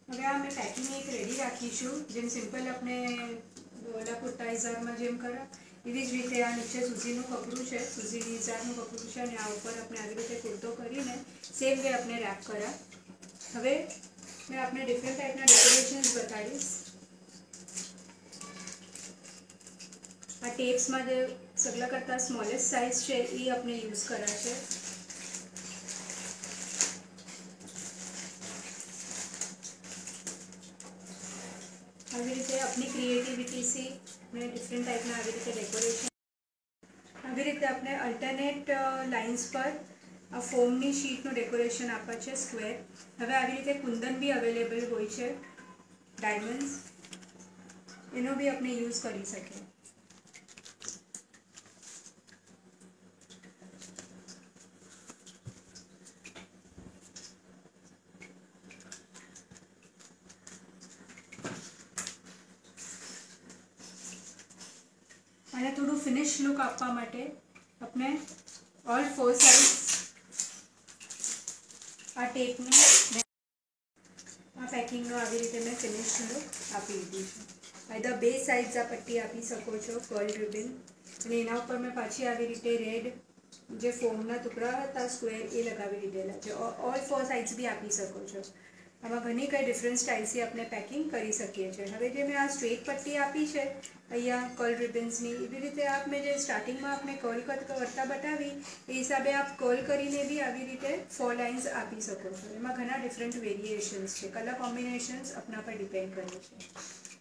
હવે આ મેં પેકિંગ એક રેડી રાખીશું, જેમ સિમ્પલ આપણે ઓલા કુર્તા ઇઝારમાં જેમ કરા એવી જ રીતે આ નીચે સૂજીનું કપડું છે, સૂજી ઇઝારનું કપડું છે, અને આ ઉપર આપણે આવી રીતે કુર્તો કરીને સેમ વે આપણે રેપ કરા. હવે મેં આપણે ડિફરન્ટ ટાઈપના ડેકોરેશન્સ બતાવીશ. આ ટેપ્સમાં જે સગલા કરતાં સ્મોલેસ્ટ સાઇઝ છે એ આપણે યુઝ કર્યા છે. આવી રીતે આપની ક્રિએટિવિટીથી મેં ડિફરન્ટ ટાઈપના આવી રીતે ડેકોરેશન, આવી રીતે આપણે અલ્ટરનેટ લાઇન્સ પર આ ફોમની શીટનું ડેકોરેશન આપવા છે સ્ક્વેર. હવે આવી રીતે કુંદન બી અવેલેબલ હોય છે, ડાયમંડ્સ, એનો બી આપણે યુઝ કરી શકીએ. અને થોડું ફિનિશ લુક આપવા માટે આપણે ઓલ ફોર સાઇડ આ ટેપનું આ પેકિંગનો આવી રીતે મેં ફિનિશ લુક આપી દીધું છે. આઈધર બે સાઇડ્સ આ પટ્ટી આપી શકો છો કર્લ રિબન, અને એના ઉપર મેં પાછી આવી રીતે રેડ જે ફોમના ટુકડા હતા સ્ક્વેર એ લગાવી દીધેલા છે. ઓલ ફોર સાઇડ્સ બી આપી શકો છો. આમાં ઘણી કઈ ડિફરન્ટ સ્ટાઇલ્સથી આપણે પેકિંગ કરી શકીએ છીએ. હવે જે મેં આ સ્ટ્રેટ પટ્ટી આપી છે અહીંયા કર્લ રિબન્સની, એવી રીતે આપ મેં જે સ્ટાર્ટિંગમાં આપણે કર્લ કરતા બતાવી એ હિસાબે આપ કર્લ કરીને બી આવી રીતે 4 લાઇન્સ આપી શકો છો. એમાં ઘણા ડિફરન્ટ વેરિએશન્સ છે, કલર કોમ્બિનેશન્સ આપના પર ડિપેન્ડ કરે છે.